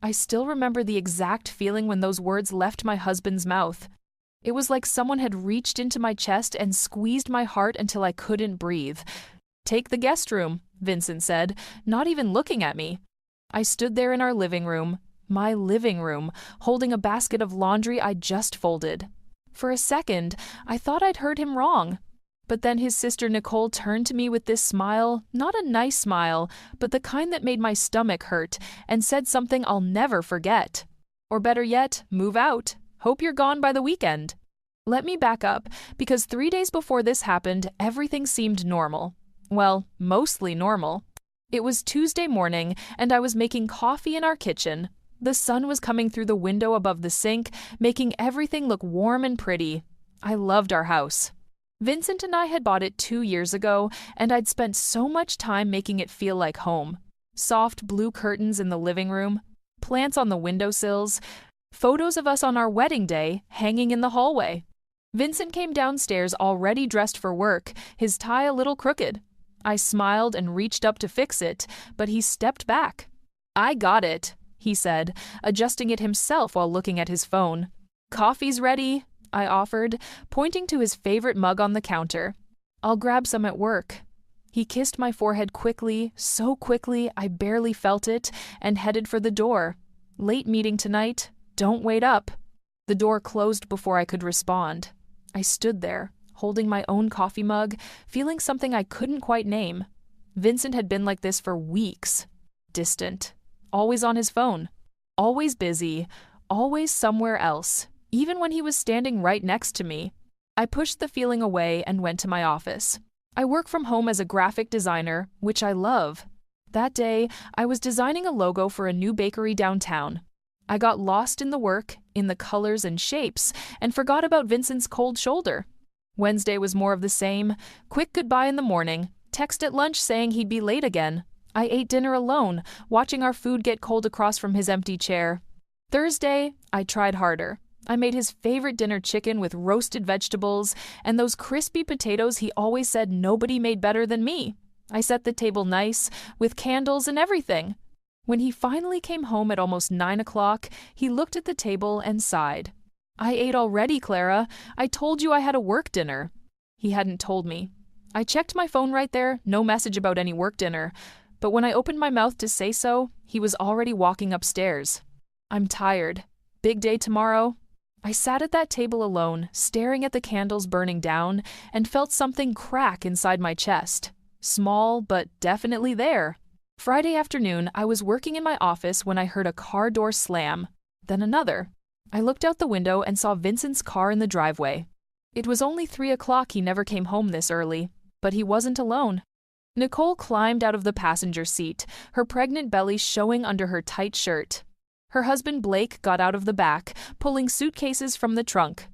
I still remember the exact feeling when those words left my husband's mouth. It was like someone had reached into my chest and squeezed my heart until I couldn't breathe. "Take the guest room," Vincent said, not even looking at me. I stood there in our living room, my living room, holding a basket of laundry I'd just folded. For a second, I thought I'd heard him wrong. But then his sister Nicole turned to me with this smile, not a nice smile, but the kind that made my stomach hurt, and said something I'll never forget. Or better yet, move out. Hope you're gone by the weekend. Let me back up, because 3 days before this happened, everything seemed normal. Well, mostly normal. It was Tuesday morning, and I was making coffee in our kitchen. The sun was coming through the window above the sink, making everything look warm and pretty. I loved our house. Vincent and I had bought it 2 years ago, and I'd spent so much time making it feel like home. Soft blue curtains in the living room, plants on the windowsills, photos of us on our wedding day hanging in the hallway. Vincent came downstairs already dressed for work, his tie a little crooked. I smiled and reached up to fix it, but he stepped back. "I got it," he said, adjusting it himself while looking at his phone. "Coffee's ready," I offered, pointing to his favorite mug on the counter. "I'll grab some at work." He kissed my forehead quickly, so quickly I barely felt it, and headed for the door. "Late meeting tonight. Don't wait up." The door closed before I could respond. I stood there, holding my own coffee mug, feeling something I couldn't quite name. Vincent had been like this for weeks. Distant. Always on his phone. Always busy. Always somewhere else. Even when he was standing right next to me. I pushed the feeling away and went to my office. I work from home as a graphic designer, which I love. That day, I was designing a logo for a new bakery downtown. I got lost in the work, in the colors and shapes, and forgot about Vincent's cold shoulder. Wednesday was more of the same. Quick goodbye in the morning. Text at lunch saying he'd be late again. I ate dinner alone, watching our food get cold across from his empty chair. Thursday, I tried harder. I made his favorite dinner chicken with roasted vegetables and those crispy potatoes he always said nobody made better than me. I set the table nice, with candles and everything. When he finally came home at almost 9 o'clock, he looked at the table and sighed. "I ate already, Clara. I told you I had a work dinner." He hadn't told me. I checked my phone right there, no message about any work dinner. But when I opened my mouth to say so, he was already walking upstairs. "I'm tired. Big day tomorrow." I sat at that table alone, staring at the candles burning down, and felt something crack inside my chest. Small, but definitely there. Friday afternoon, I was working in my office when I heard a car door slam. Then another. I looked out the window and saw Vincent's car in the driveway. It was only 3 o'clock. He never came home this early. But he wasn't alone. Nicole climbed out of the passenger seat, her pregnant belly showing under her tight shirt. Her husband Blake got out of the back, pulling suitcases from the trunk.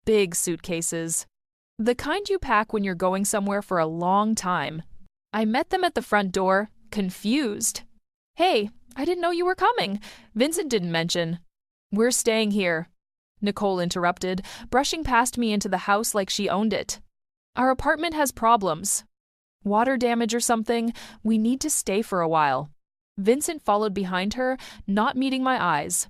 Big suitcases. The kind you pack when you're going somewhere for a long time. I met them at the front door, confused. "Hey, I didn't know you were coming. Vincent didn't mention." "We're staying here," Nicole interrupted, brushing past me into the house like she owned it. "Our apartment has problems. Water damage or something. We need to stay for a while." Vincent followed behind her, not meeting my eyes.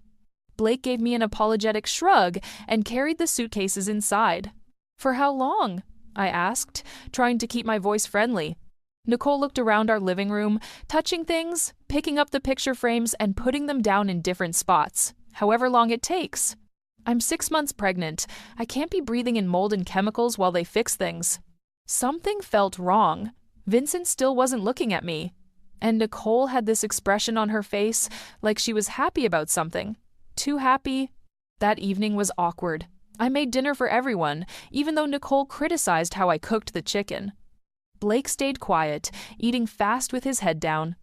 Blake gave me an apologetic shrug and carried the suitcases inside. "For how long?" I asked, trying to keep my voice friendly. Nicole looked around our living room, touching things, picking up the picture frames and putting them down in different spots, however long it takes. "I'm 6 months pregnant. I can't be breathing in mold and chemicals while they fix things." Something felt wrong. Vincent still wasn't looking at me. And Nicole had this expression on her face, like she was happy about something. Too happy. That evening was awkward. I made dinner for everyone, even though Nicole criticized how I cooked the chicken. Blake stayed quiet, eating fast with his head down.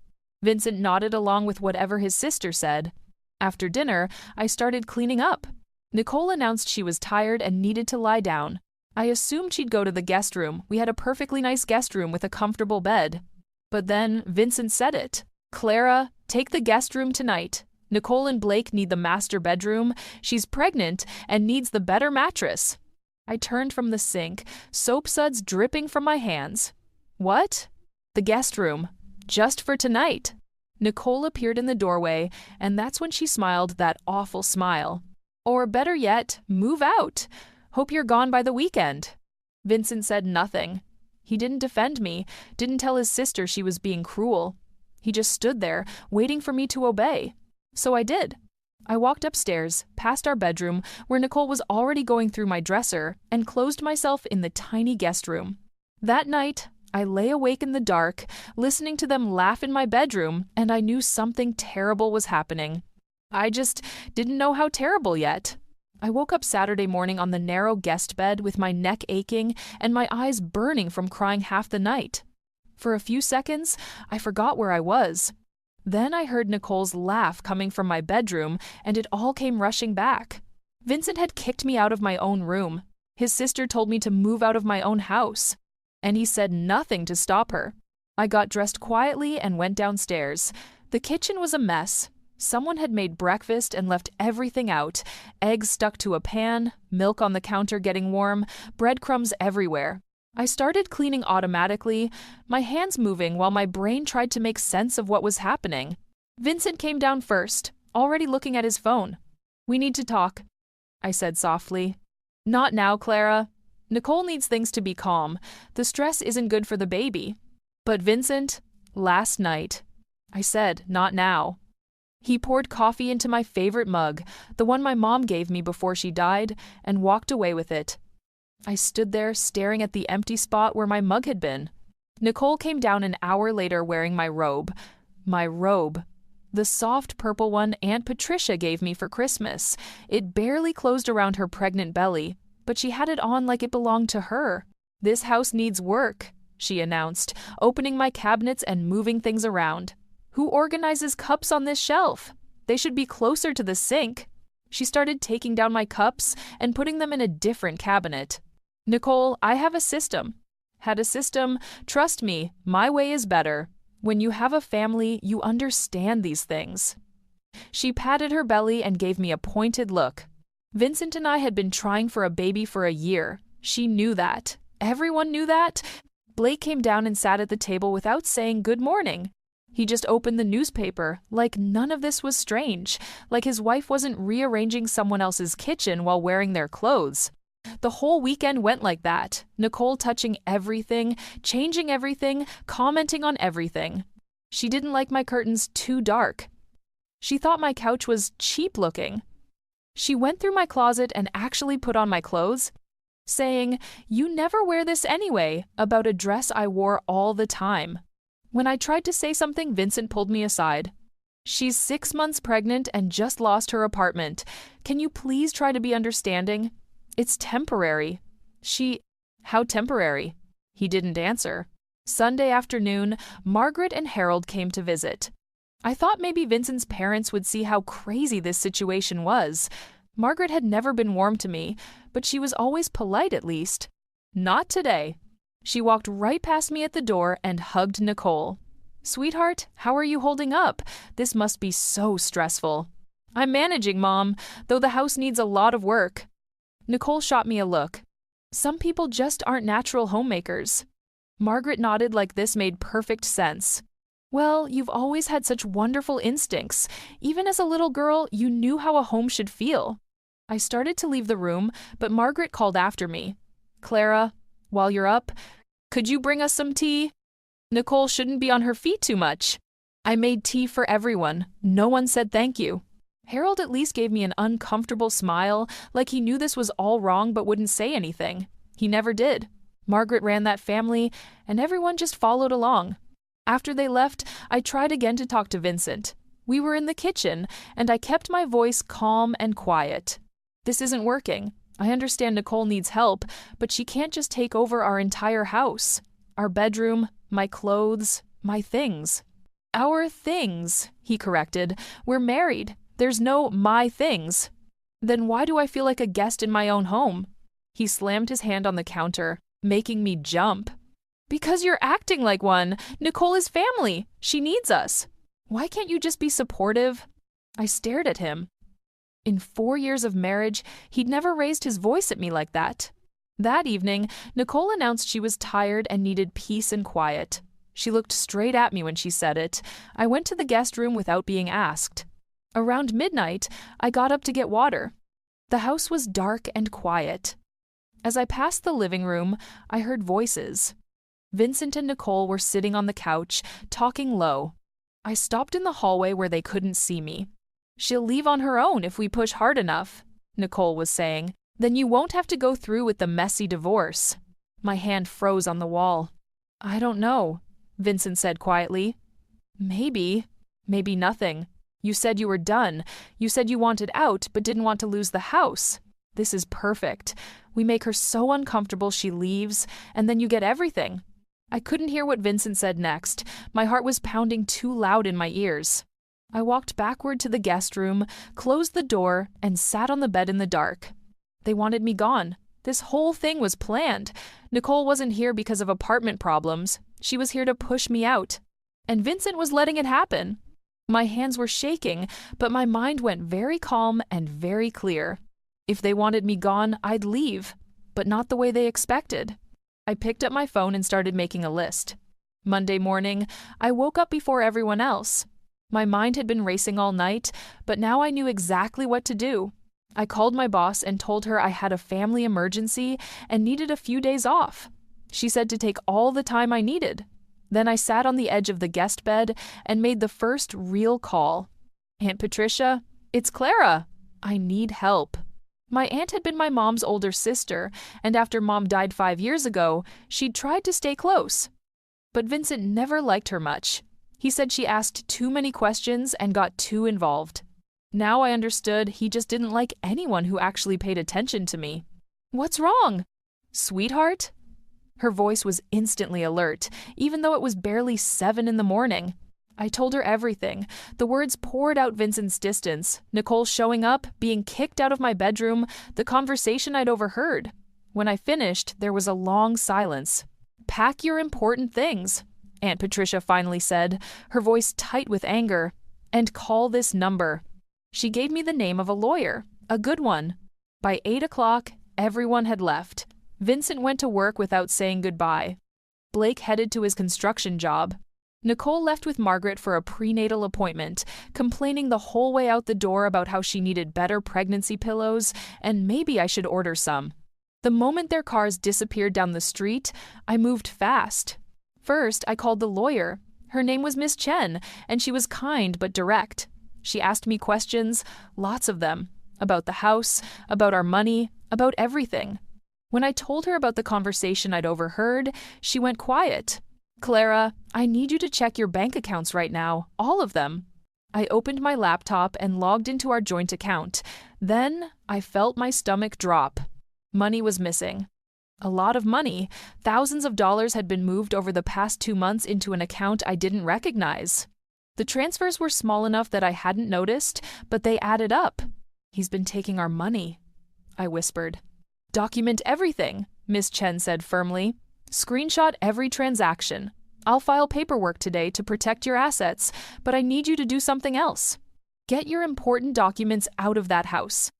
Vincent nodded along with whatever his sister said. After dinner, I started cleaning up. Nicole announced she was tired and needed to lie down. I assumed she'd go to the guest room. We had a perfectly nice guest room with a comfortable bed. But then Vincent said it. "Clara, take the guest room tonight. Nicole and Blake need the master bedroom. She's pregnant and needs the better mattress." I turned from the sink, soap suds dripping from my hands. "What?" "The guest room. Just for tonight." Nicole appeared in the doorway, and that's when she smiled that awful smile. Or better yet, move out. Hope you're gone by the weekend. Vincent said nothing. He didn't defend me, didn't tell his sister she was being cruel. He just stood there, waiting for me to obey. So I did. I walked upstairs, past our bedroom, where Nicole was already going through my dresser, and closed myself in the tiny guest room. That night, I lay awake in the dark, listening to them laugh in my bedroom, and I knew something terrible was happening. I just didn't know how terrible yet. I woke up Saturday morning on the narrow guest bed with my neck aching and my eyes burning from crying half the night. For a few seconds, I forgot where I was. Then I heard Nicole's laugh coming from my bedroom, and it all came rushing back. Vincent had kicked me out of my own room. His sister told me to move out of my own house. And he said nothing to stop her. I got dressed quietly and went downstairs. The kitchen was a mess. Someone had made breakfast and left everything out. Eggs stuck to a pan, milk on the counter getting warm, breadcrumbs everywhere. I started cleaning automatically, my hands moving while my brain tried to make sense of what was happening. Vincent came down first, already looking at his phone. "We need to talk," I said softly. "Not now, Clara. Nicole needs things to be calm. The stress isn't good for the baby." "But Vincent, last night," I said, "not now." He poured coffee into my favorite mug, the one my mom gave me before she died, and walked away with it. I stood there staring at the empty spot where my mug had been. Nicole came down an hour later wearing my robe. My robe. The soft purple one Aunt Patricia gave me for Christmas. It barely closed around her pregnant belly, but she had it on like it belonged to her. "This house needs work," she announced, opening my cabinets and moving things around. "Who organizes cups on this shelf? They should be closer to the sink." She started taking down my cups and putting them in a different cabinet. "Nicole, I have a system." "Had a system. Trust me, my way is better. When you have a family, you understand these things." She patted her belly and gave me a pointed look. Vincent and I had been trying for a baby for a year. She knew that. Everyone knew that. Blake came down and sat at the table without saying good morning. He just opened the newspaper, like none of this was strange, like his wife wasn't rearranging someone else's kitchen while wearing their clothes. The whole weekend went like that, Nicole touching everything, changing everything, commenting on everything. She didn't like my curtains too dark. She thought my couch was cheap looking. She went through my closet and actually put on my clothes, saying, "You never wear this anyway," about a dress I wore all the time. When I tried to say something, Vincent pulled me aside. "She's 6 months pregnant and just lost her apartment. Can you please try to be understanding? It's temporary." "How temporary?" He didn't answer. Sunday afternoon, Margaret and Harold came to visit. I thought maybe Vincent's parents would see how crazy this situation was. Margaret had never been warm to me, but she was always polite at least. Not today. She walked right past me at the door and hugged Nicole. "Sweetheart, how are you holding up? This must be so stressful." "I'm managing, Mom, though the house needs a lot of work." Nicole shot me a look. Some people just aren't natural homemakers. Margaret nodded like this made perfect sense. "Well, you've always had such wonderful instincts. Even as a little girl, you knew how a home should feel." I started to leave the room, but Margaret called after me. "Clara, while you're up, could you bring us some tea? Nicole shouldn't be on her feet too much." I made tea for everyone. No one said thank you. Harold at least gave me an uncomfortable smile, like he knew this was all wrong but wouldn't say anything. He never did. Margaret ran that family, and everyone just followed along. After they left, I tried again to talk to Vincent. We were in the kitchen, and I kept my voice calm and quiet. "This isn't working. I understand Nicole needs help, but she can't just take over our entire house. Our bedroom, my clothes, my things." "Our things," he corrected. "We're married. There's no my things." "Then why do I feel like a guest in my own home?" He slammed his hand on the counter, making me jump. "Because you're acting like one. Nicole is family. She needs us. Why can't you just be supportive?" I stared at him. In 4 years of marriage, he'd never raised his voice at me like that. That evening, Nicole announced she was tired and needed peace and quiet. She looked straight at me when she said it. I went to the guest room without being asked. Around midnight, I got up to get water. The house was dark and quiet. As I passed the living room, I heard voices. Vincent and Nicole were sitting on the couch, talking low. I stopped in the hallway where they couldn't see me. "She'll leave on her own if we push hard enough," Nicole was saying. "Then you won't have to go through with the messy divorce." My hand froze on the wall. "I don't know," Vincent said quietly. Maybe nothing. You said you were done. You said you wanted out but didn't want to lose the house. This is perfect. We make her so uncomfortable she leaves, and then you get everything." I couldn't hear what Vincent said next. My heart was pounding too loud in my ears. I walked backward to the guest room, closed the door, and sat on the bed in the dark. They wanted me gone. This whole thing was planned. Nicole wasn't here because of apartment problems. She was here to push me out. And Vincent was letting it happen. My hands were shaking, but my mind went very calm and very clear. If they wanted me gone, I'd leave, but not the way they expected. I picked up my phone and started making a list. Monday morning, I woke up before everyone else. My mind had been racing all night, but now I knew exactly what to do. I called my boss and told her I had a family emergency and needed a few days off. She said to take all the time I needed. Then I sat on the edge of the guest bed and made the first real call. "Aunt Patricia, it's Clara. I need help." My aunt had been my mom's older sister, and after Mom died 5 years ago, she'd tried to stay close. But Vincent never liked her much. He said she asked too many questions and got too involved. Now I understood he just didn't like anyone who actually paid attention to me. "What's wrong?" "Sweetheart?" Her voice was instantly alert, even though it was barely 7 in the morning. I told her everything. The words poured out Vincent's distance, Nicole showing up, being kicked out of my bedroom, the conversation I'd overheard. When I finished, there was a long silence. "Pack your important things," Aunt Patricia finally said, her voice tight with anger, "and call this number." She gave me the name of a lawyer, a good one. By 8 o'clock, everyone had left. Vincent went to work without saying goodbye. Blake headed to his construction job. Nicole left with Margaret for a prenatal appointment, complaining the whole way out the door about how she needed better pregnancy pillows and maybe I should order some. The moment their cars disappeared down the street, I moved fast. First, I called the lawyer. Her name was Miss Chen, and she was kind but direct. She asked me questions, lots of them, about the house, about our money, about everything. When I told her about the conversation I'd overheard, she went quiet. "Clara, I need you to check your bank accounts right now, all of them." I opened my laptop and logged into our joint account. Then I felt my stomach drop. Money was missing. A lot of money. Thousands of dollars had been moved over the past 2 months into an account I didn't recognize. The transfers were small enough that I hadn't noticed, but they added up. "He's been taking our money," I whispered. "Document everything," Miss Chen said firmly. "Screenshot every transaction. I'll file paperwork today to protect your assets, but I need you to do something else. Get your important documents out of that house.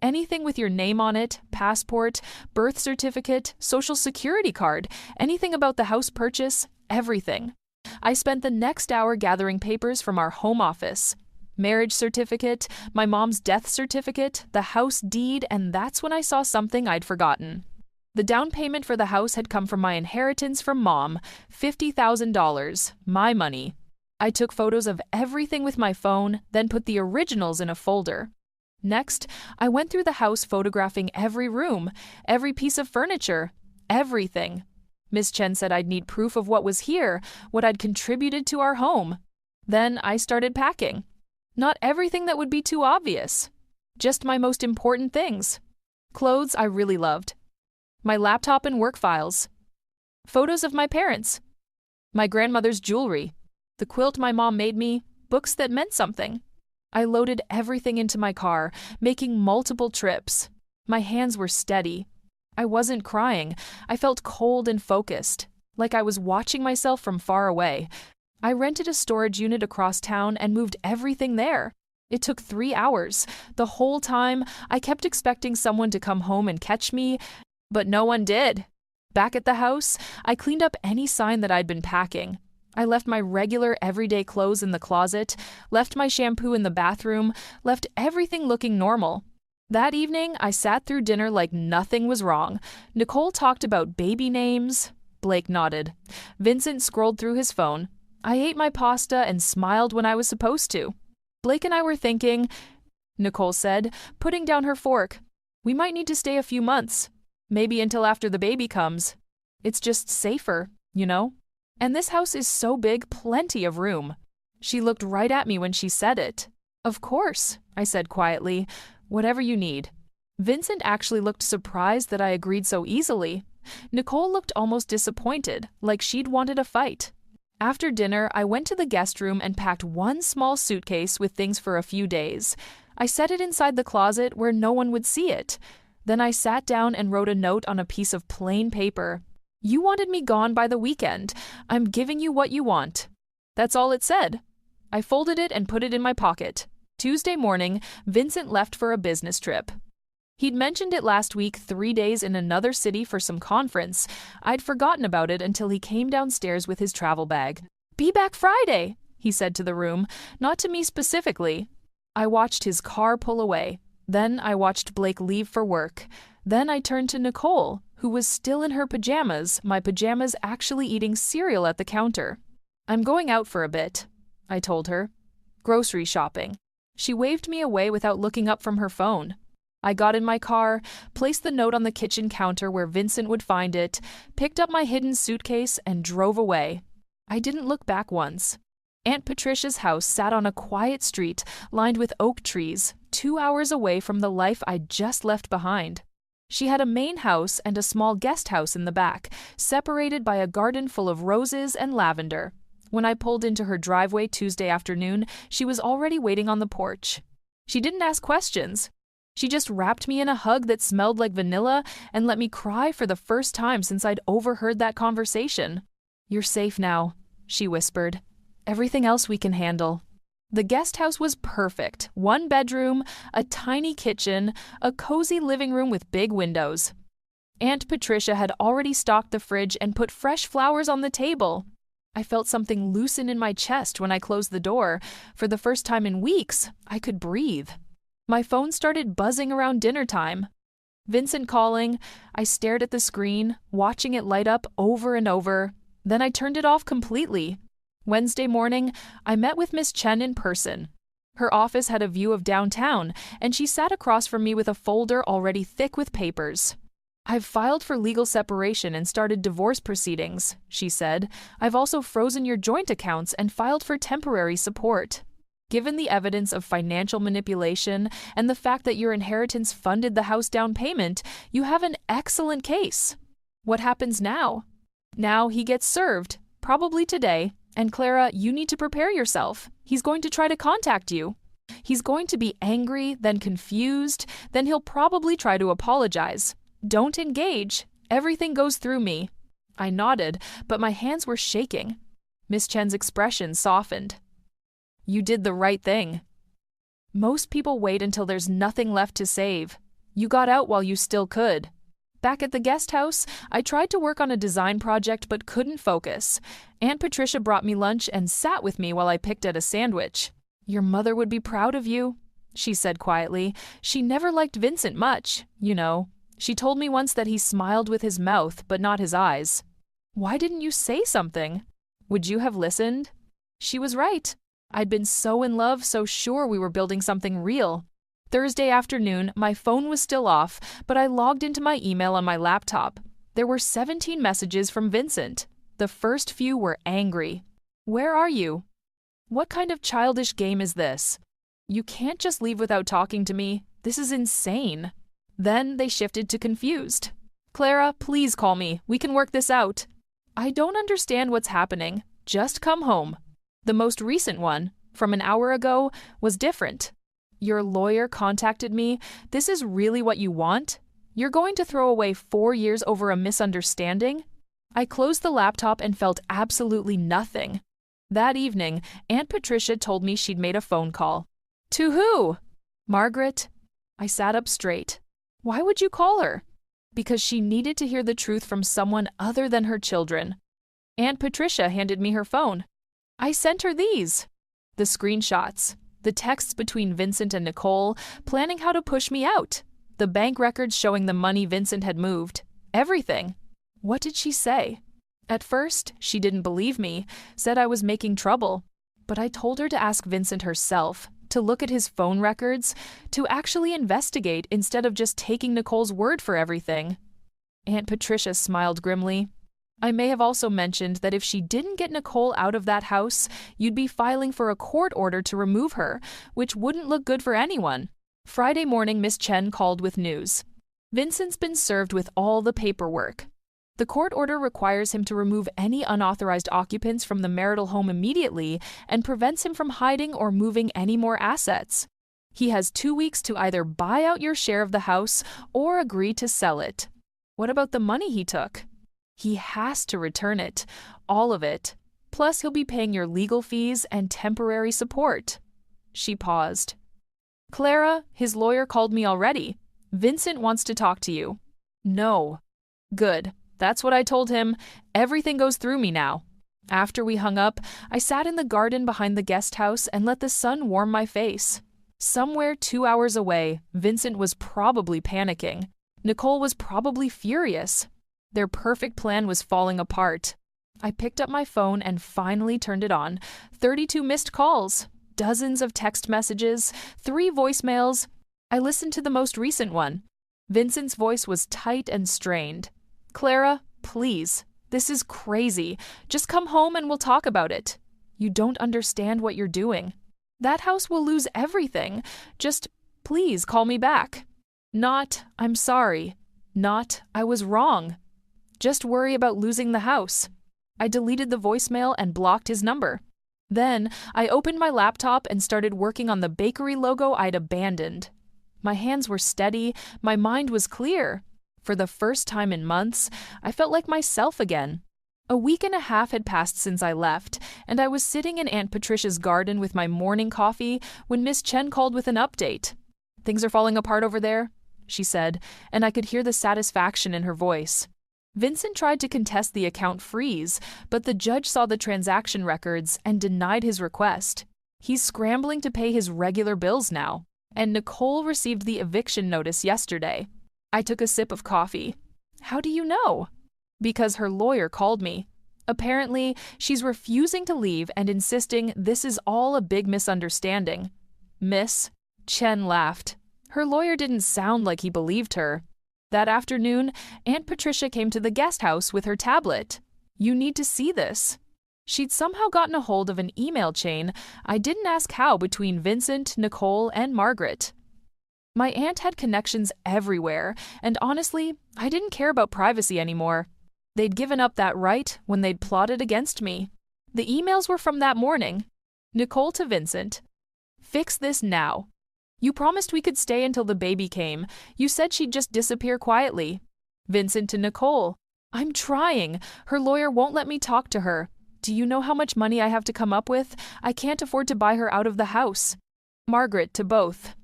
Anything with your name on it, passport, birth certificate, social security card, anything about the house purchase, everything." I spent the next hour gathering papers from our home office. Marriage certificate, my mom's death certificate, the house deed, and that's when I saw something I'd forgotten. The down payment for the house had come from my inheritance from Mom, $50,000, my money. I took photos of everything with my phone, then put the originals in a folder. Next, I went through the house photographing every room, every piece of furniture, everything. Miss Chen said I'd need proof of what was here, what I'd contributed to our home. Then I started packing. Not everything that would be too obvious. Just my most important things. Clothes I really loved. My laptop and work files. Photos of my parents. My grandmother's jewelry. The quilt my mom made me. Books that meant something. I loaded everything into my car, making multiple trips. My hands were steady. I wasn't crying. I felt cold and focused, like I was watching myself from far away. I rented a storage unit across town and moved everything there. It took 3 hours. The whole time, I kept expecting someone to come home and catch me, but no one did. Back at the house, I cleaned up any sign that I'd been packing. I left my regular everyday clothes in the closet, left my shampoo in the bathroom, left everything looking normal. That evening, I sat through dinner like nothing was wrong. Nicole talked about baby names. Blake nodded. Vincent scrolled through his phone. I ate my pasta and smiled when I was supposed to. Blake and I were thinking, Nicole said, putting down her fork. We might need to stay a few months. Maybe until after the baby comes. It's just safer, you know? And this house is so big, plenty of room. She looked right at me when she said it. Of course, I said quietly. Whatever you need. Vincent actually looked surprised that I agreed so easily. Nicole looked almost disappointed, like she'd wanted a fight. After dinner, I went to the guest room and packed one small suitcase with things for a few days. I set it inside the closet where no one would see it. Then I sat down and wrote a note on a piece of plain paper. You wanted me gone by the weekend. I'm giving you what you want. That's all it said. I folded it and put it in my pocket. Tuesday morning, Vincent left for a business trip. He'd mentioned it last week, 3 days in another city for some conference. I'd forgotten about it until he came downstairs with his travel bag. Be back Friday, he said to the room, not to me specifically. I watched his car pull away. Then I watched Blake leave for work. Then I turned to Nicole, who was still in her pajamas, my pajamas actually eating cereal at the counter. I'm going out for a bit, I told her. Grocery shopping. She waved me away without looking up from her phone. I got in my car, placed the note on the kitchen counter where Vincent would find it, picked up my hidden suitcase, and drove away. I didn't look back once. Aunt Patricia's house sat on a quiet street lined with oak trees, 2 hours away from the life I'd just left behind. She had a main house and a small guest house in the back, separated by a garden full of roses and lavender. When I pulled into her driveway Tuesday afternoon, she was already waiting on the porch. She didn't ask questions. She just wrapped me in a hug that smelled like vanilla and let me cry for the first time since I'd overheard that conversation. You're safe now, she whispered. Everything else we can handle. The guest house was perfect. 1 bedroom, a tiny kitchen, a cozy living room with big windows. Aunt Patricia had already stocked the fridge and put fresh flowers on the table. I felt something loosen in my chest when I closed the door. For the first time in weeks, I could breathe. My phone started buzzing around dinner time. Vincent calling. I stared at the screen, watching it light up over and over. Then I turned it off completely. Wednesday morning, I met with Miss Chen in person. Her office had a view of downtown, and she sat across from me with a folder already thick with papers. I've filed for legal separation and started divorce proceedings, she said. I've also frozen your joint accounts and filed for temporary support. Given the evidence of financial manipulation and the fact that your inheritance funded the house down payment, you have an excellent case. What happens now? Now he gets served, probably today. And Clara, you need to prepare yourself. He's going to try to contact you. He's going to be angry, then confused, then he'll probably try to apologize. Don't engage. Everything goes through me. I nodded, but my hands were shaking. Miss Chen's expression softened. You did the right thing. Most people wait until there's nothing left to save. You got out while you still could. Back at the guest house, I tried to work on a design project but couldn't focus. Aunt Patricia brought me lunch and sat with me while I picked at a sandwich. Your mother would be proud of you, she said quietly. She never liked Vincent much, you know. She told me once that he smiled with his mouth but not his eyes. Why didn't you say something? Would you have listened? She was right. I'd been so in love, so sure we were building something real. Thursday afternoon, my phone was still off, but I logged into my email on my laptop. There were 17 messages from Vincent. The first few were angry. Where are you? What kind of childish game is this? You can't just leave without talking to me. This is insane. Then they shifted to confused. Clara, please call me. We can work this out. I don't understand what's happening. Just come home. The most recent one, from an hour ago, was different. Your lawyer contacted me. This is really what you want? You're going to throw away 4 years over a misunderstanding? I closed the laptop and felt absolutely nothing. That evening, Aunt Patricia told me she'd made a phone call. To who? Margaret. I sat up straight. Why would you call her? Because she needed to hear the truth from someone other than her children. Aunt Patricia handed me her phone. I sent her these. The screenshots, the texts between Vincent and Nicole, planning how to push me out, the bank records showing the money Vincent had moved, everything. What did she say? At first, she didn't believe me, said I was making trouble. But I told her to ask Vincent herself, to look at his phone records, to actually investigate instead of just taking Nicole's word for everything. Aunt Patricia smiled grimly. I may have also mentioned that if she didn't get Nicole out of that house, you'd be filing for a court order to remove her, which wouldn't look good for anyone. Friday morning, Miss Chen called with news. Vincent's been served with all the paperwork. The court order requires him to remove any unauthorized occupants from the marital home immediately and prevents him from hiding or moving any more assets. He has 2 weeks to either buy out your share of the house or agree to sell it. What about the money he took? He has to return it, all of it. Plus, he'll be paying your legal fees and temporary support. She paused. Clara, his lawyer called me already. Vincent wants to talk to you. No. Good. That's what I told him. Everything goes through me now. After we hung up, I sat in the garden behind the guest house and let the sun warm my face. Somewhere 2 hours away, Vincent was probably panicking. Nicole was probably furious. Their perfect plan was falling apart. I picked up my phone and finally turned it on. 32 missed calls, dozens of text messages, 3 voicemails. I listened to the most recent one. Vincent's voice was tight and strained. Clara, please. This is crazy. Just come home and we'll talk about it. You don't understand what you're doing. That house will lose everything. Just please call me back. Not, I'm sorry. Not, I was wrong. Just worry about losing the house. I deleted the voicemail and blocked his number. Then, I opened my laptop and started working on the bakery logo I'd abandoned. My hands were steady, my mind was clear. For the first time in months, I felt like myself again. A week and a half had passed since I left, and I was sitting in Aunt Patricia's garden with my morning coffee when Miss Chen called with an update. Things are falling apart over there, she said, and I could hear the satisfaction in her voice. Vincent tried to contest the account freeze, but the judge saw the transaction records and denied his request. He's scrambling to pay his regular bills now, and Nicole received the eviction notice yesterday. I took a sip of coffee. How do you know? Because her lawyer called me. Apparently, she's refusing to leave and insisting this is all a big misunderstanding. Miss Chen laughed. Her lawyer didn't sound like he believed her. That afternoon, Aunt Patricia came to the guest house with her tablet. You need to see this. She'd somehow gotten a hold of an email chain, I didn't ask how, between Vincent, Nicole, and Margaret. My aunt had connections everywhere, and honestly, I didn't care about privacy anymore. They'd given up that right when they'd plotted against me. The emails were from that morning. Nicole to Vincent. Fix this now. You promised we could stay until the baby came. You said she'd just disappear quietly. Vincent to Nicole. I'm trying. Her lawyer won't let me talk to her. Do you know how much money I have to come up with? I can't afford to buy her out of the house. Margaret to both.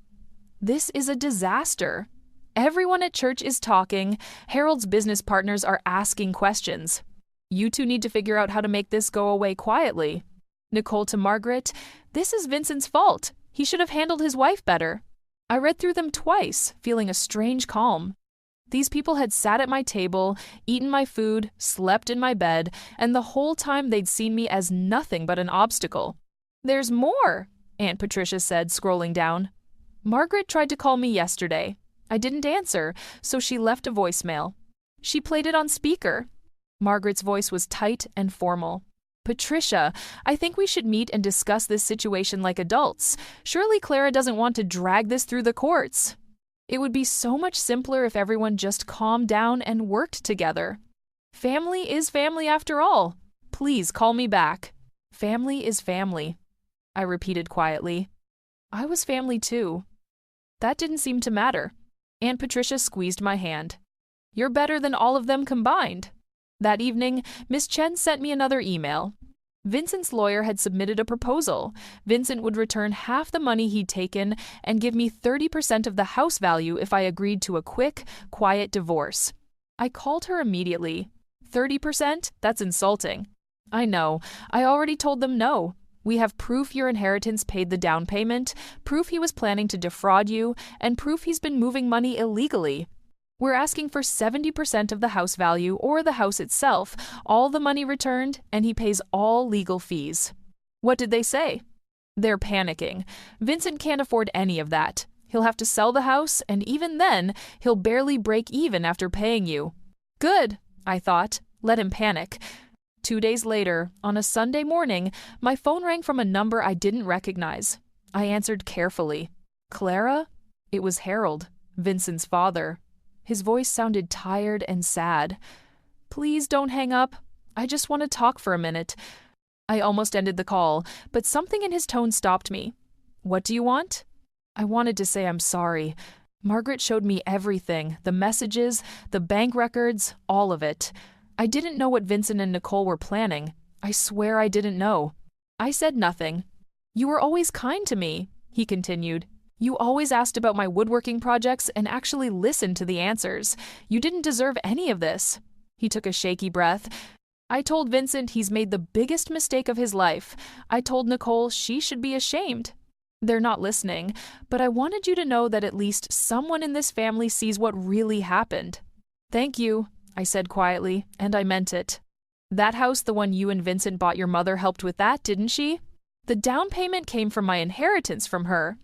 This is a disaster. Everyone at church is talking. Harold's business partners are asking questions. You two need to figure out how to make this go away quietly. Nicole to Margaret. This is Vincent's fault. He should have handled his wife better. I read through them twice, feeling a strange calm. These people had sat at my table, eaten my food, slept in my bed, and the whole time they'd seen me as nothing but an obstacle. There's more, Aunt Patricia said, scrolling down. Margaret tried to call me yesterday. I didn't answer, so she left a voicemail. She played it on speaker. Margaret's voice was tight and formal. Patricia, I think we should meet and discuss this situation like adults. Surely Clara doesn't want to drag this through the courts. It would be so much simpler if everyone just calmed down and worked together. Family is family after all. Please call me back. Family is family, I repeated quietly. I was family too. That didn't seem to matter. Aunt Patricia squeezed my hand. You're better than all of them combined. That evening, Miss Chen sent me another email. Vincent's lawyer had submitted a proposal. Vincent would return half the money he'd taken and give me 30% of the house value if I agreed to a quick, quiet divorce. I called her immediately. 30%? That's insulting. I know. I already told them no. We have proof your inheritance paid the down payment, proof he was planning to defraud you, and proof he's been moving money illegally. We're asking for 70% of the house value or the house itself, all the money returned, and he pays all legal fees. What did they say? They're panicking. Vincent can't afford any of that. He'll have to sell the house, and even then, he'll barely break even after paying you. Good, I thought. Let him panic. 2 days later, on a Sunday morning, my phone rang from a number I didn't recognize. I answered carefully. Clara? It was Harold, Vincent's father. His voice sounded tired and sad. Please don't hang up. I just want to talk for a minute. I almost ended the call, but something in his tone stopped me. What do you want? I wanted to say I'm sorry. Margaret showed me everything, the messages, the bank records, all of it. I didn't know what Vincent and Nicole were planning. I swear I didn't know. I said nothing. You were always kind to me, he continued. You always asked about my woodworking projects and actually listened to the answers. You didn't deserve any of this. He took a shaky breath. I told Vincent he's made the biggest mistake of his life. I told Nicole she should be ashamed. They're not listening, but I wanted you to know that at least someone in this family sees what really happened. Thank you, I said quietly, and I meant it. That house, the one you and Vincent bought your mother, helped with that, didn't she? The down payment came from my inheritance from her.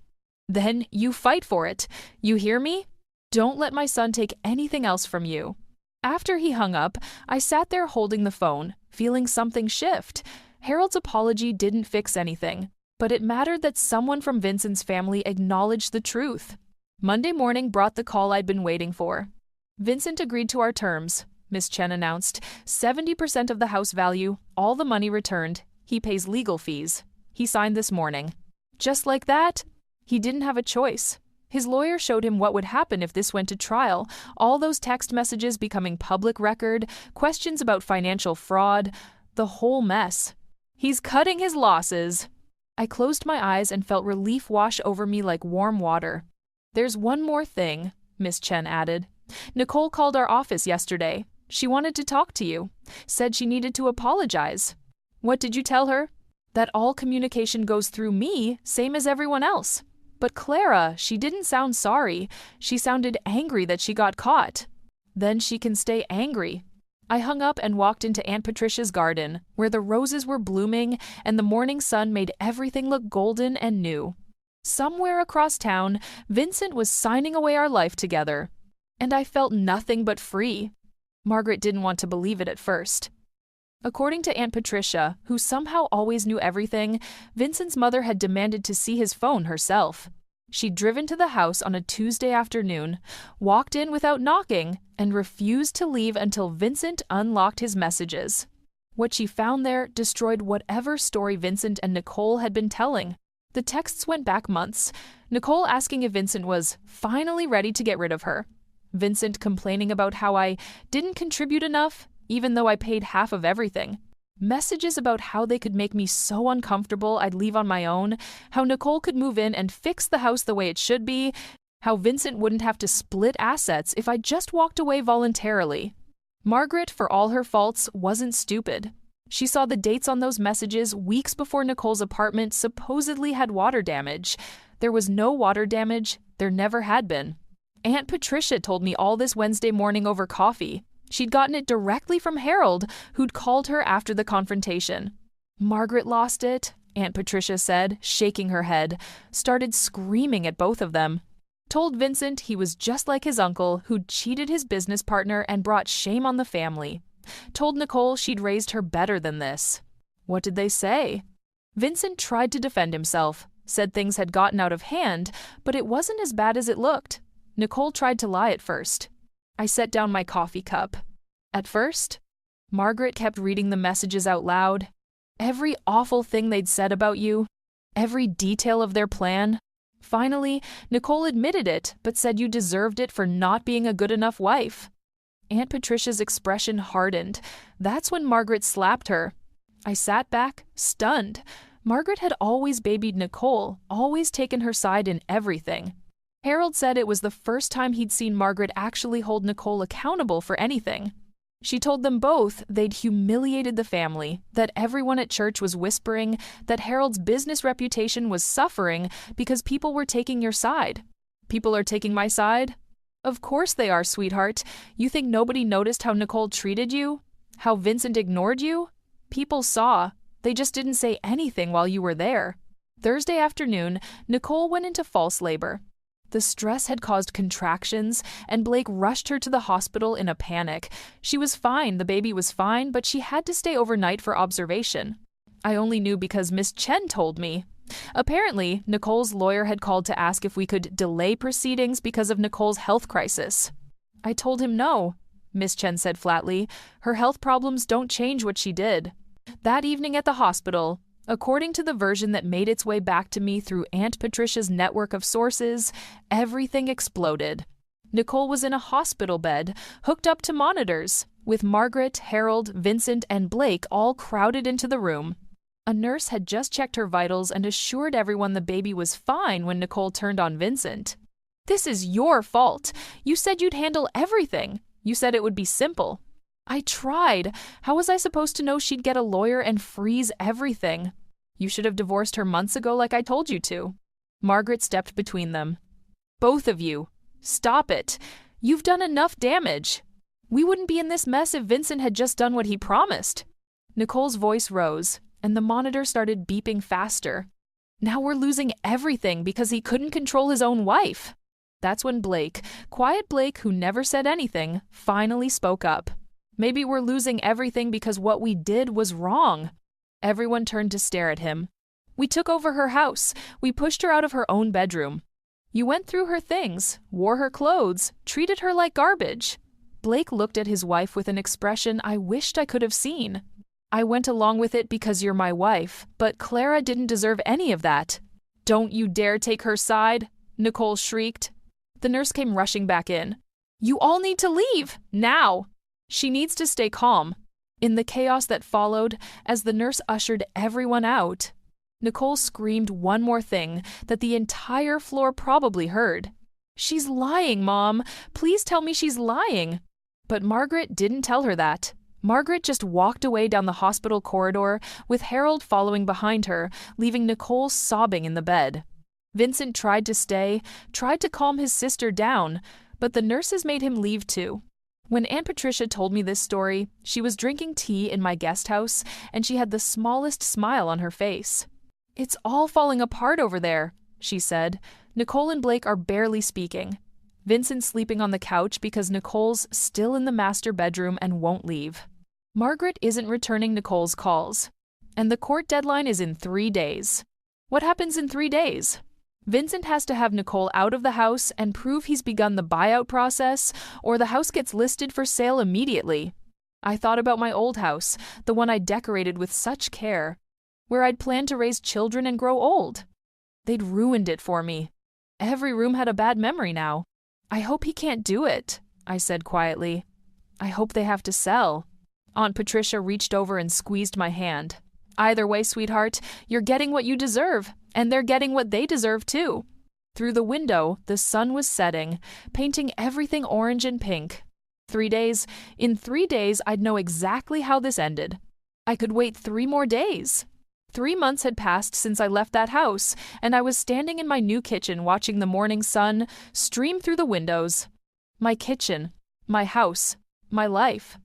Then you fight for it. You hear me? Don't let my son take anything else from you. After he hung up, I sat there holding the phone, feeling something shift. Harold's apology didn't fix anything, but it mattered that someone from Vincent's family acknowledged the truth. Monday morning brought the call I'd been waiting for. Vincent agreed to our terms, Miss Chen announced. 70% of the house value, all the money returned. He pays legal fees. He signed this morning. Just like that? He didn't have a choice. His lawyer showed him what would happen if this went to trial, all those text messages becoming public record, questions about financial fraud, the whole mess. He's cutting his losses. I closed my eyes and felt relief wash over me like warm water. There's one more thing, Miss Chen added. Nicole called our office yesterday. She wanted to talk to you, said she needed to apologize. What did you tell her? That all communication goes through me, same as everyone else. But Clara, she didn't sound sorry. She sounded angry that she got caught. Then she can stay angry. I hung up and walked into Aunt Patricia's garden, where the roses were blooming and the morning sun made everything look golden and new. Somewhere across town, Vincent was signing away our life together. And I felt nothing but free. Margaret didn't want to believe it at first. According to Aunt Patricia, who somehow always knew everything, Vincent's mother had demanded to see his phone herself. She'd driven to the house on a Tuesday afternoon, walked in without knocking, and refused to leave until Vincent unlocked his messages. What she found there destroyed whatever story Vincent and Nicole had been telling. The texts went back months, Nicole asking if Vincent was finally ready to get rid of her. Vincent complaining about how I didn't contribute enough, even though I paid half of everything. Messages about how they could make me so uncomfortable I'd leave on my own, how Nicole could move in and fix the house the way it should be, how Vincent wouldn't have to split assets if I just walked away voluntarily. Margaret, for all her faults, wasn't stupid. She saw the dates on those messages weeks before Nicole's apartment supposedly had water damage. There was no water damage. There never had been. Aunt Patricia told me all this Wednesday morning over coffee. She'd gotten it directly from Harold, who'd called her after the confrontation. Margaret lost it, Aunt Patricia said, shaking her head, started screaming at both of them. Told Vincent he was just like his uncle who'd cheated his business partner and brought shame on the family. Told Nicole she'd raised her better than this. What did they say? Vincent tried to defend himself, said things had gotten out of hand, but it wasn't as bad as it looked. Nicole tried to lie at first. I set down my coffee cup. At first, Margaret kept reading the messages out loud. Every awful thing they'd said about you, every detail of their plan. Finally, Nicole admitted it, but said you deserved it for not being a good enough wife. Aunt Patricia's expression hardened. That's when Margaret slapped her. I sat back, stunned. Margaret had always babied Nicole, always taken her side in everything. Harold said it was the first time he'd seen Margaret actually hold Nicole accountable for anything. She told them both they'd humiliated the family, that everyone at church was whispering, that Harold's business reputation was suffering because people were taking your side. People are taking my side? Of course they are, sweetheart. You think nobody noticed how Nicole treated you? How Vincent ignored you? People saw. They just didn't say anything while you were there. Thursday afternoon, Nicole went into false labor. The stress had caused contractions, and Blake rushed her to the hospital in a panic. She was fine, the baby was fine, but she had to stay overnight for observation. I only knew because Miss Chen told me. Apparently, Nicole's lawyer had called to ask if we could delay proceedings because of Nicole's health crisis. I told him no, Miss Chen said flatly. Her health problems don't change what she did. That evening at the hospital, according to the version that made its way back to me through Aunt Patricia's network of sources, everything exploded. Nicole was in a hospital bed, hooked up to monitors, with Margaret, Harold, Vincent, and Blake all crowded into the room. A nurse had just checked her vitals and assured everyone the baby was fine when Nicole turned on Vincent. "This is your fault. You said you'd handle everything. You said it would be simple." I tried. How was I supposed to know she'd get a lawyer and freeze everything? You should have divorced her months ago like I told you to. Margaret stepped between them. Both of you. Stop it. You've done enough damage. We wouldn't be in this mess if Vincent had just done what he promised. Nicole's voice rose, and the monitor started beeping faster. Now we're losing everything because he couldn't control his own wife. That's when Blake, quiet Blake who never said anything, finally spoke up. Maybe we're losing everything because what we did was wrong. Everyone turned to stare at him. We took over her house. We pushed her out of her own bedroom. You went through her things, wore her clothes, treated her like garbage. Blake looked at his wife with an expression I wished I could have seen. I went along with it because you're my wife, but Clara didn't deserve any of that. Don't you dare take her side, Nicole shrieked. The nurse came rushing back in. You all need to leave, now. She needs to stay calm. In the chaos that followed, as the nurse ushered everyone out, Nicole screamed one more thing that the entire floor probably heard. She's lying, Mom. Please tell me she's lying. But Margaret didn't tell her that. Margaret just walked away down the hospital corridor, with Harold following behind her, leaving Nicole sobbing in the bed. Vincent tried to stay, tried to calm his sister down, but the nurses made him leave too. When Aunt Patricia told me this story, she was drinking tea in my guest house, and she had the smallest smile on her face. It's all falling apart over there, she said. Nicole and Blake are barely speaking. Vincent's sleeping on the couch because Nicole's still in the master bedroom and won't leave. Margaret isn't returning Nicole's calls. And the court deadline is in 3 days. What happens in 3 days? Vincent has to have Nicole out of the house and prove he's begun the buyout process, or the house gets listed for sale immediately. I thought about my old house, the one I decorated with such care, where I'd planned to raise children and grow old. They'd ruined it for me. Every room had a bad memory now. I hope he can't do it, I said quietly. I hope they have to sell. Aunt Patricia reached over and squeezed my hand. Either way, sweetheart, you're getting what you deserve, and they're getting what they deserve too. Through the window, the sun was setting, painting everything orange and pink. 3 days. In 3 days, I'd know exactly how this ended. I could wait 3 more days. 3 months had passed since I left that house, and I was standing in my new kitchen watching the morning sun stream through the windows. My kitchen, my house, my life.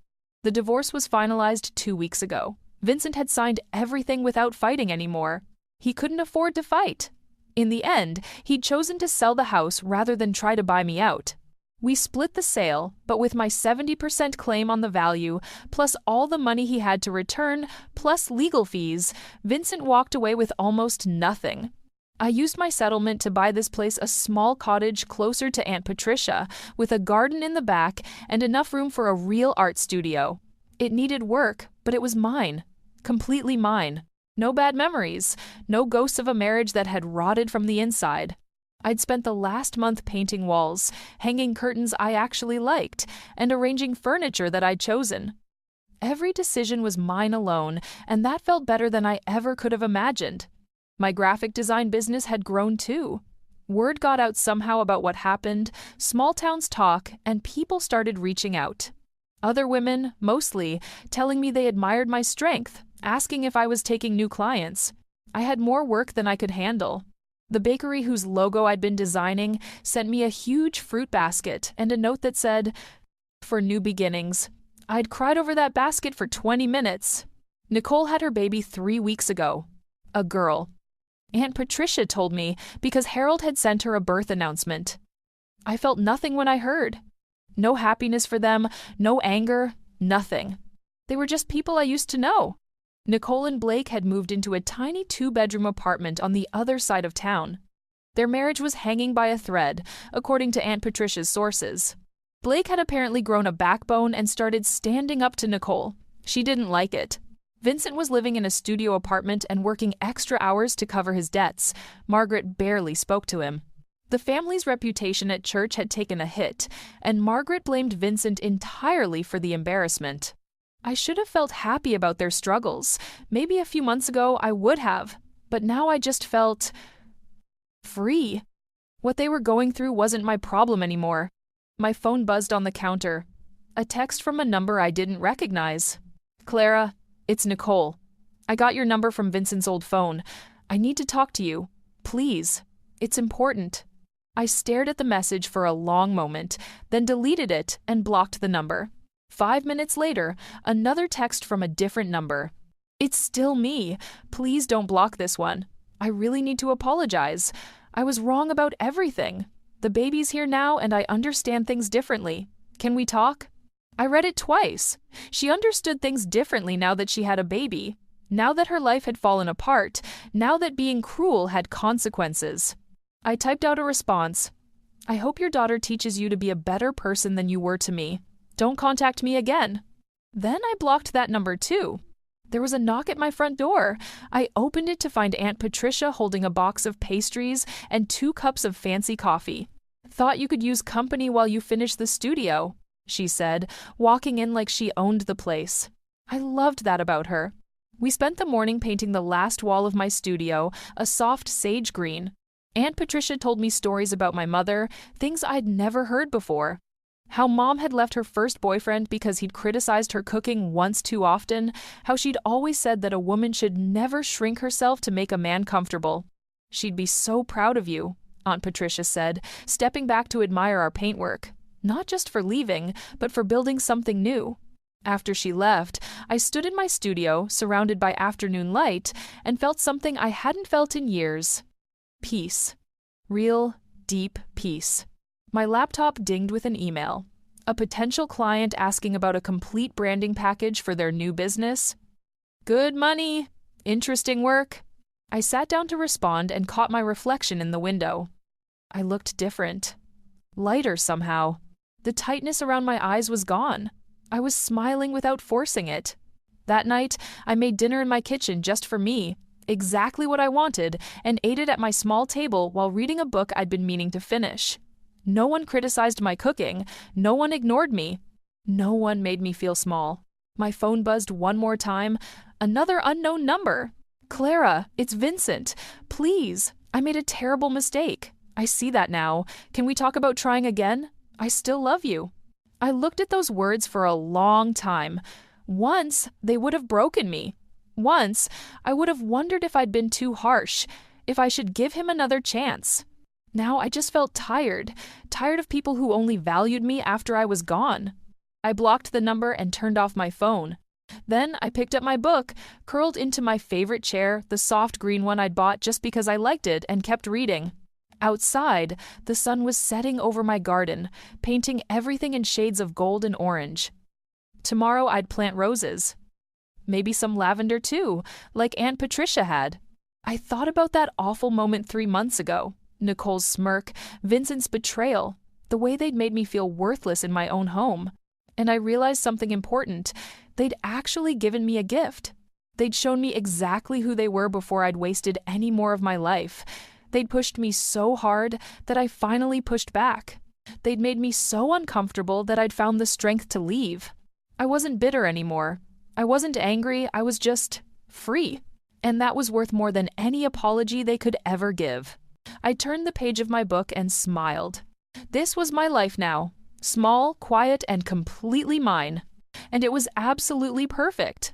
The divorce was finalized 2 weeks ago. Vincent had signed everything without fighting anymore. He couldn't afford to fight. In the end, he'd chosen to sell the house rather than try to buy me out. We split the sale, but with my 70% claim on the value, plus all the money he had to return, plus legal fees, Vincent walked away with almost nothing. I used my settlement to buy this place a small cottage closer to Aunt Patricia, with a garden in the back and enough room for a real art studio. It needed work, but it was mine. Completely mine. No bad memories. No ghosts of a marriage that had rotted from the inside. I'd spent the last month painting walls, hanging curtains I actually liked, and arranging furniture that I'd chosen. Every decision was mine alone, and that felt better than I ever could have imagined. My graphic design business had grown too. Word got out somehow about what happened, small towns talk, and people started reaching out. Other women, mostly, telling me they admired my strength, asking if I was taking new clients. I had more work than I could handle. The bakery whose logo I'd been designing sent me a huge fruit basket and a note that said, "For new beginnings." I'd cried over that basket for 20 minutes. Nicole had her baby 3 weeks ago. A girl. Aunt Patricia told me because Harold had sent her a birth announcement. I felt nothing when I heard. No happiness for them, no anger, nothing. They were just people I used to know. Nicole and Blake had moved into a tiny 2-bedroom apartment on the other side of town. Their marriage was hanging by a thread, according to Aunt Patricia's sources. Blake had apparently grown a backbone and started standing up to Nicole. She didn't like it. Vincent was living in a studio apartment and working extra hours to cover his debts. Margaret barely spoke to him. The family's reputation at church had taken a hit, and Margaret blamed Vincent entirely for the embarrassment. I should have felt happy about their struggles. Maybe a few months ago I would have, but now I just felt free. What they were going through wasn't my problem anymore. My phone buzzed on the counter. A text from a number I didn't recognize. "Clara, it's Nicole. I got your number from Vincent's old phone. I need to talk to you. Please. It's important." I stared at the message for a long moment, then deleted it and blocked the number. 5 minutes later, another text from a different number. "It's still me. Please don't block this one. I really need to apologize. I was wrong about everything. The baby's here now and I understand things differently. Can we talk?" I read it twice. She understood things differently now that she had a baby. Now that her life had fallen apart. Now that being cruel had consequences. I typed out a response. "I hope your daughter teaches you to be a better person than you were to me. Don't contact me again." Then I blocked that number too. There was a knock at my front door. I opened it to find Aunt Patricia holding a box of pastries and 2 cups of fancy coffee. "Thought you could use company while you finish the studio," she said, walking in like she owned the place. I loved that about her. We spent the morning painting the last wall of my studio, a soft sage green. Aunt Patricia told me stories about my mother, things I'd never heard before. How Mom had left her first boyfriend because he'd criticized her cooking once too often, how she'd always said that a woman should never shrink herself to make a man comfortable. "She'd be so proud of you," Aunt Patricia said, stepping back to admire our paintwork, not just for leaving, but for building something new. After she left, I stood in my studio, surrounded by afternoon light, and felt something I hadn't felt in years. Peace. Real, deep peace. My laptop dinged with an email. A potential client asking about a complete branding package for their new business. Good money. Interesting work. I sat down to respond and caught my reflection in the window. I looked different. Lighter somehow. The tightness around my eyes was gone. I was smiling without forcing it. That night, I made dinner in my kitchen just for me, exactly what I wanted, and ate it at my small table while reading a book I'd been meaning to finish. No one criticized my cooking. No one ignored me. No one made me feel small. My phone buzzed one more time. Another unknown number. "Clara, it's Vincent. Please, I made a terrible mistake. I see that now. Can we talk about trying again? I still love you." I looked at those words for a long time. Once, they would have broken me. Once, I would have wondered if I'd been too harsh, if I should give him another chance. Now I just felt tired of people who only valued me after I was gone. I blocked the number and turned off my phone. Then I picked up my book, curled into my favorite chair, the soft green one I'd bought just because I liked it, and kept reading. Outside, the sun was setting over my garden, painting everything in shades of gold and orange. Tomorrow I'd plant roses. Maybe some lavender too, like Aunt Patricia had. I thought about that awful moment 3 months ago. Nicole's smirk, Vincent's betrayal, the way they'd made me feel worthless in my own home. And I realized something important. They'd actually given me a gift. They'd shown me exactly who they were before I'd wasted any more of my life. They'd pushed me so hard that I finally pushed back. They'd made me so uncomfortable that I'd found the strength to leave. I wasn't bitter anymore. I wasn't angry. I was just free. And that was worth more than any apology they could ever give. I turned the page of my book and smiled. This was my life now. Small, quiet, and completely mine. And it was absolutely perfect.